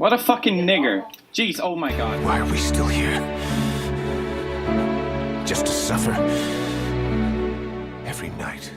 What a fucking nigger. Jeez, oh my god. Why are we still here? Just to suffer every night.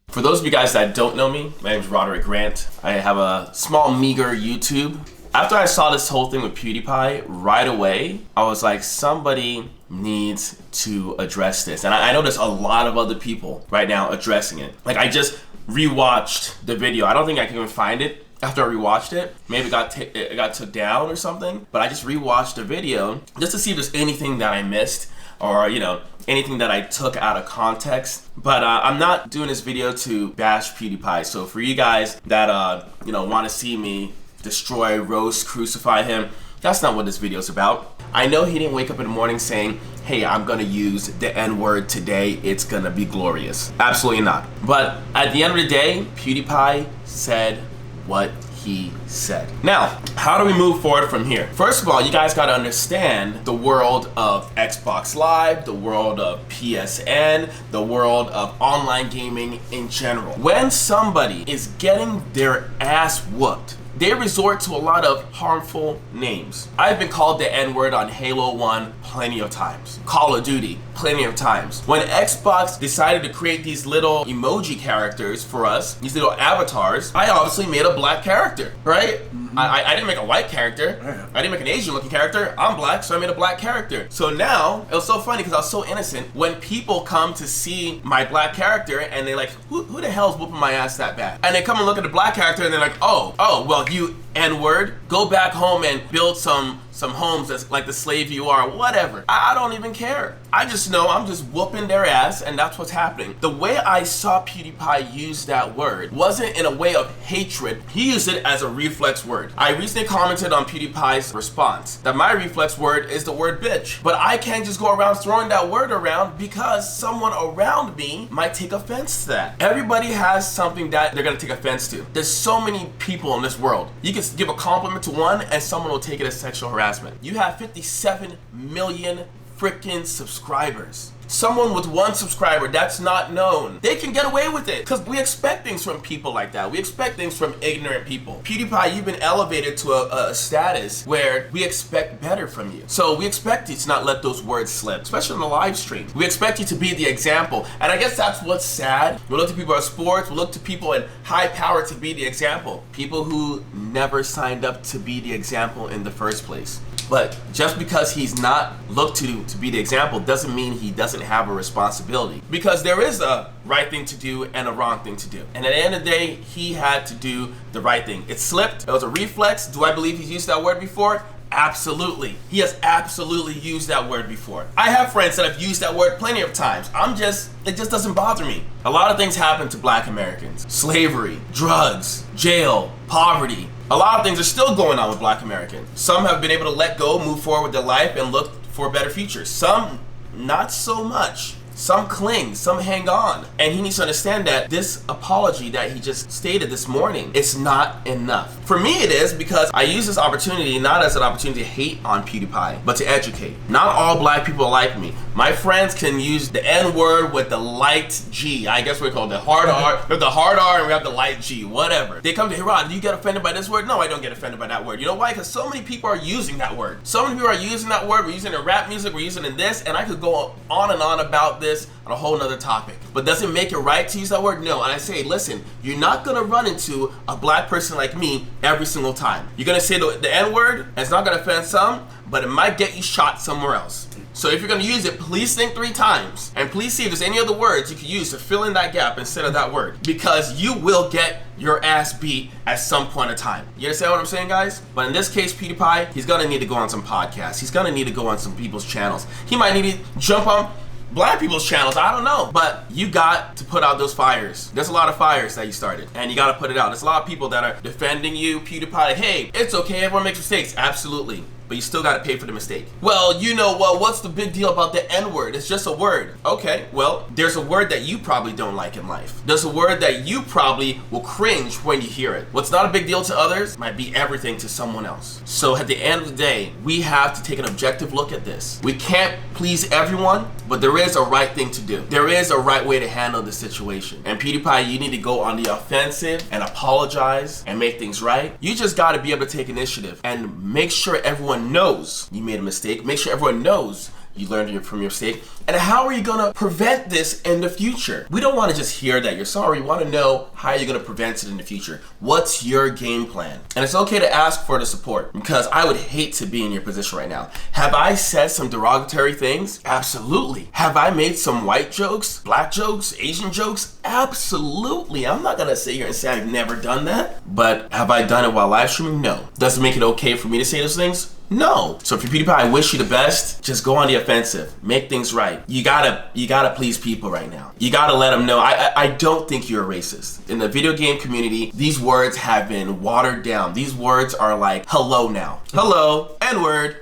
For those of you guys that don't know me, my name is Roderic Grant. I have a small, meager YouTube. After I saw this whole thing with PewDiePie, right away, I was like, somebody needs to address this. And I know there's a lot of other people right now addressing it. Like, I just rewatched the video. I don't think I can even find it after I rewatched it. Maybe it got took down or something. But I just rewatched the video just to see if there's anything that I missed or, you know, anything that I took out of context. But I'm not doing this video to bash PewDiePie. So for you guys that, you know, want to see me destroy, roast, crucify him, that's not what this video is about. I know he didn't wake up in the morning saying, hey, I'm gonna use the N-word today, it's gonna be glorious. Absolutely not. But at the end of the day, PewDiePie said what he said. Now, how do we move forward from here? First of all, you guys gotta understand the world of Xbox Live, the world of PSN, the world of online gaming in general. When somebody is getting their ass whooped, they resort to a lot of harmful names. I've been called the N-word on Halo 1 plenty of times. Call of Duty, plenty of times. When Xbox decided to create these little emoji characters for us, these little avatars, I obviously made a black character, right? I didn't make a white character. I didn't make an Asian looking character. I'm black, so I made a black character. So now, it was so funny because I was so innocent. When people come to see my black character and they're like, who the hell's whooping my ass that bad? And they come and look at the black character and they're like, oh, well, you N-word, go back home and build some homes as like the slave you are, whatever. I don't even care. I just know I'm just whooping their ass and that's what's happening. The way I saw PewDiePie use that word wasn't in a way of hatred. He used it as a reflex word. I recently commented on PewDiePie's response that my reflex word is the word bitch. But I can't just go around throwing that word around because someone around me might take offense to that. Everybody has something that they're gonna take offense to. There's so many people in this world. You can give a compliment to one and someone will take it as sexual harassment. You have 57 million freaking subscribers. Someone with one subscriber that's not known, they can get away with it because we expect things from people like that. We expect things from ignorant people. PewDiePie, you've been elevated to a status where we expect better from you. So we expect you to not let those words slip, especially on the live stream. We expect you to be the example. And I guess that's what's sad. We look to people in sports, we look to people in high power to be the example. People who never signed up to be the example in the first place. But just because he's not looked to be the example doesn't mean he doesn't have a responsibility. Because there is a right thing to do and a wrong thing to do. And at the end of the day, he had to do the right thing. It slipped, it was a reflex. Do I believe he's used that word before? Absolutely. He has absolutely used that word before. I have friends that have used that word plenty of times. It just doesn't bother me. A lot of things happen to black Americans. Slavery, drugs, jail, poverty. A lot of things are still going on with black Americans. Some have been able to let go, move forward with their life, and look for a better future. Some, not so much. Some cling, some hang on. And he needs to understand that this apology that he just stated this morning is not enough. For me it is, because I use this opportunity not as an opportunity to hate on PewDiePie, but to educate. Not all black people are like me. My friends can use the N-word with the light G. I guess we call it the hard R. We have the hard R and we have the light G, whatever. They come to, hey Rod, do you get offended by this word? No, I don't get offended by that word. You know why? Because so many people are using that word. So many people are using that word. We're using it in rap music, we're using it in this, and I could go on and on about this on a whole nother topic. But does it make it right to use that word? No. And I say, listen, you're not gonna run into a black person like me every single time. You're gonna say the N-word, and it's not gonna offend some, but it might get you shot somewhere else. So if you're gonna use it, please think 3 times. And please see if there's any other words you could use to fill in that gap instead of that word. Because you will get your ass beat at some point in time. You understand what I'm saying, guys? But in this case, PewDiePie, he's gonna need to go on some podcasts. He's gonna need to go on some people's channels. He might need to jump on black people's channels, I don't know. But you got to put out those fires. There's a lot of fires that you started, and you got to put it out. There's a lot of people that are defending you, PewDiePie. Hey, it's okay, everyone makes mistakes. Absolutely. but you still gotta pay for the mistake. Well, you know what? What's the big deal about the N-word? It's just a word. Okay, well, there's a word that you probably don't like in life. There's a word that you probably will cringe when you hear it. What's not a big deal to others might be everything to someone else. So at the end of the day, we have to take an objective look at this. We can't please everyone, but there is a right thing to do. There is a right way to handle the situation. And PewDiePie, you need to go on the offensive and apologize and make things right. You just gotta be able to take initiative and make sure everyone knows you made a mistake. Make sure everyone knows you learned from your mistake. And how are you gonna prevent this in the future? We don't wanna just hear that you're sorry. We wanna know how you're gonna prevent it in the future. What's your game plan? And it's okay to ask for the support, because I would hate to be in your position right now. Have I said some derogatory things? Absolutely. Have I made some white jokes, black jokes, Asian jokes? Absolutely. I'm not gonna sit here and say I've never done that. But have I done it while live streaming? No. Does it make it okay for me to say those things? No. So for PewDiePie, I wish you the best. Just go on the offensive. Make things right. You gotta please people right now. You gotta let them know. I don't think you're a racist. In the video game community, these words have been watered down. These words are like hello now. Hello, N-word.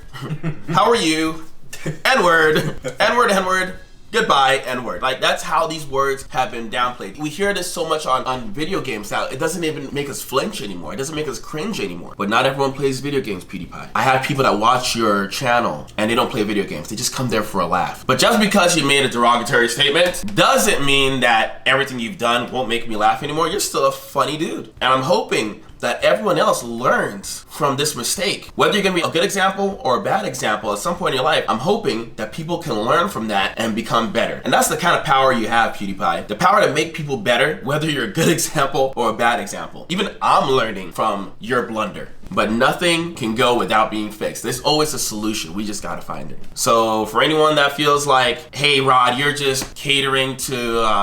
How are you? N-word. N-word, N-word. Goodbye, N-word. Like, that's how these words have been downplayed. We hear this so much on video games now, it doesn't even make us flinch anymore. It doesn't make us cringe anymore. But not everyone plays video games, PewDiePie. I have people that watch your channel and they don't play video games. They just come there for a laugh. But just because you made a derogatory statement doesn't mean that everything you've done won't make me laugh anymore. You're still a funny dude. And I'm hoping that everyone else learns from this mistake. Whether you're gonna be a good example or a bad example at some point in your life, I'm hoping that people can learn from that and become better. And that's the kind of power you have, PewDiePie. The power to make people better, whether you're a good example or a bad example. Even I'm learning from your blunder. But nothing can go without being fixed. There's always a solution. We just gotta find it. So for anyone that feels like, hey Rod, you're just catering to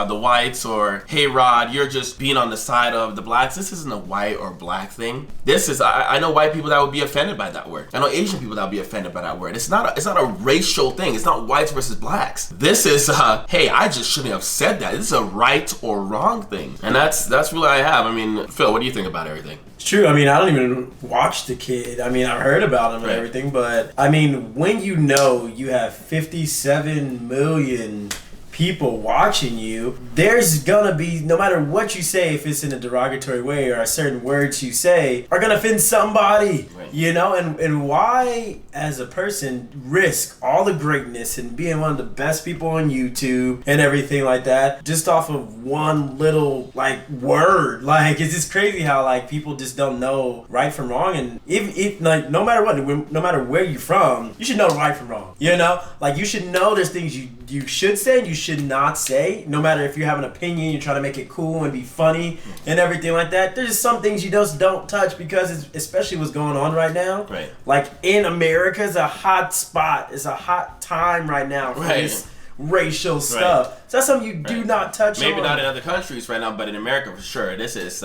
the whites, or hey Rod, you're just being on the side of the blacks, this isn't a white or black thing. This is, I know white people that would be offended by that word. I know Asian people that would be offended by that word. It's not a racial thing. It's not whites versus blacks. This is, hey, I just shouldn't have said that. This is a right or wrong thing. And that's really what I have. I mean, Phil, what do you think about everything? It's true. I mean, I don't even watch the kid. I mean, I've heard about him and everything, but I mean, when you know you have 57 million people watching you, there's gonna be, no matter what you say, if it's in a derogatory way or a certain words you say are gonna offend somebody, you know, and why as a person risk all the greatness and being one of the best people on YouTube and everything like that just off of one little like word? Like, it's just crazy how like people just don't know right from wrong. And if like no matter what, no matter where you're from, you should know right from wrong, you know? Like, you should know there's things you should say and you should not say, no matter if you have an opinion, you're trying to make it cool and be funny and everything like that. There's just some things you just don't touch, because it's, especially what's going on right now. Right. Like in America, it's a hot spot. It's a hot time right now for this racial stuff. So that's something you do not touch on. Maybe not in other countries right now, but in America for sure. This is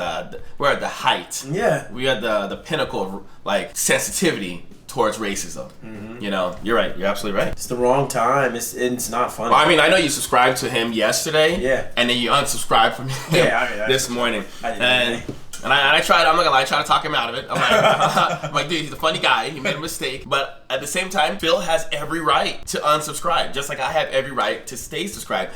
we're at the height. Yeah. We are the pinnacle of like sensitivity towards racism. You know, you're right. You're absolutely right. It's the wrong time. It's not funny. Well, I mean, I know you subscribed to him yesterday. Yeah. And then you unsubscribed from him this morning. And I tried, I'm not gonna lie, I tried to talk him out of it. I'm like, dude, he's a funny guy. He made a mistake. But at the same time, Phil has every right to unsubscribe, just like I have every right to stay subscribed.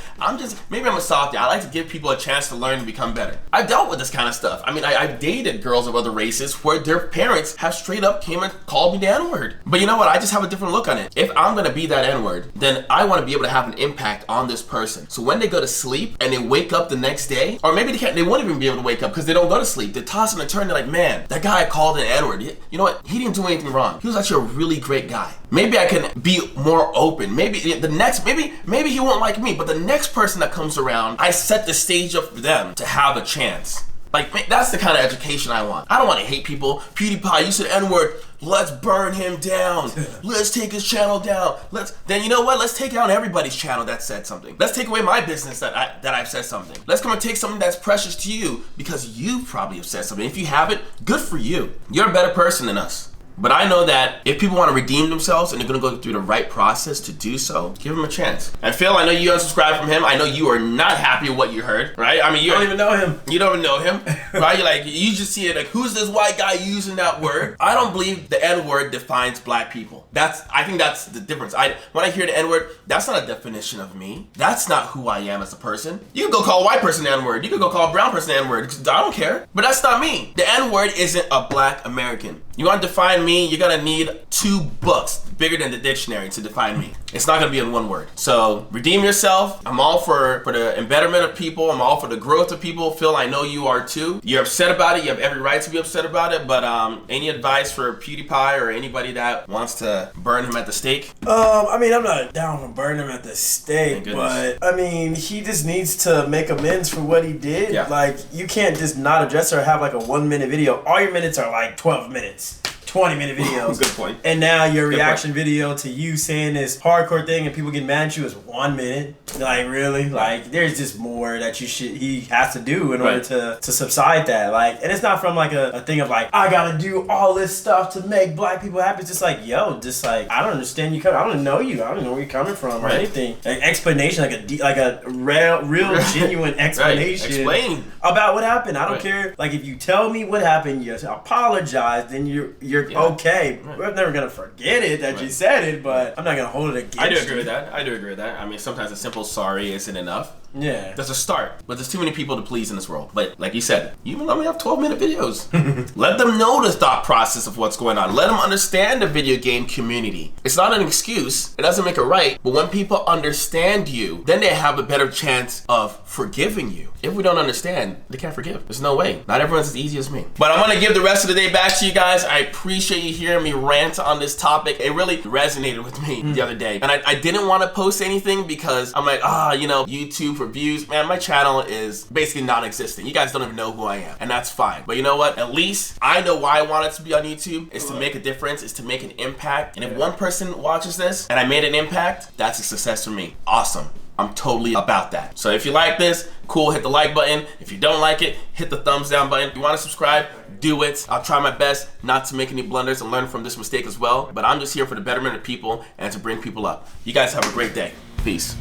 Maybe I'm a softie. I like to give people a chance to learn and become better. I've dealt with this kind of stuff. I mean, I've dated girls of other races where their parents have straight up came and called me the N-word. But you know what? I just have a different look on it. If I'm gonna be that N-word, then I wanna be able to have an impact on this person. So when they go to sleep and they wake up the next day, or maybe they won't even be able to wake up because they don't go to sleep. They toss and turn, they're like, man, that guy called an N-word. You know what? He didn't do anything wrong. He was actually a really great guy. Maybe I can be more open. Maybe maybe he won't like me, but the next person that comes around, I set the stage up for them to have a chance. Like, that's the kind of education I want. I don't want to hate people. PewDiePie, you said N-word. Let's burn him down. Let's take his channel down. Then you know what? Let's take down everybody's channel that said something. Let's take away my business that I've said something. Let's come and take something that's precious to you because you probably have said something. If you haven't, good for you. You're a better person than us. But I know that if people want to redeem themselves and they're going to go through the right process to do so, give them a chance. And Phil, I know you unsubscribed from him. I know you are not happy with what you heard, right? I mean, you don't even know him. You don't even know him, right? You're like, you just see it like, who's this white guy using that word? I don't believe the N-word defines black people. I think that's the difference. When I hear the N-word, that's not a definition of me. That's not who I am as a person. You can go call a white person the N-word. You can go call a brown person the N-word. I don't care. But that's not me. The N-word isn't a black American. You want to define me, you're going to need 2 books bigger than the dictionary to define me. It's not going to be in one word. So redeem yourself. I'm all for the embetterment of people. I'm all for the growth of people. Phil, I know you are too. You're upset about it. You have every right to be upset about it. But any advice for PewDiePie or anybody that wants to burn him at the stake? I mean, I'm not down to burn him at the stake, but I mean, he just needs to make amends for what he did. Yeah. Like, you can't just not address or have like a 1-minute video. All your minutes are like 12 minutes. 20-minute videos. Good point. And now your reaction video to you saying this hardcore thing and people get mad at you is 1 minute. Like, really? Like, there's just more that he has to do in order to subside that. Like, and it's not from like a thing of like, I gotta do all this stuff to make black people happy. It's just like, yo, just like, I don't understand you coming. I don't know you. I don't know where you're coming from or anything. Like, explanation, like a real genuine explanation Explain about what happened. I don't care. Like, if you tell me what happened, you apologize, then you're okay. We're never gonna forget it that you said it, but I'm not gonna hold it against you. I do agree with that. I mean, sometimes a simple sorry isn't enough. Yeah. That's a start. But there's too many people to please in this world. But like you said, you only have 12-minute videos. Let them know the thought process of what's going on. Let them understand the video game community. It's not an excuse. It doesn't make it right. But when people understand you, then they have a better chance of forgiving you. If we don't understand, they can't forgive. There's no way. Not everyone's as easy as me. But I'm gonna give the rest of the day back to you guys. I appreciate you hearing me rant on this topic. It really resonated with me the other day. And I didn't want to post anything because I'm like, YouTube for views. Man, my channel is basically non-existent. You guys don't even know who I am. And that's fine. But you know what? At least I know why I wanted to be on YouTube. Is to make a difference. Is to make an impact. And if one person watches this and I made an impact, that's a success for me. Awesome. I'm totally about that. So if you like this, cool, hit the like button. If you don't like it, hit the thumbs down button. If you want to subscribe, do it. I'll try my best not to make any blunders and learn from this mistake as well. But I'm just here for the betterment of people and to bring people up. You guys have a great day. Peace.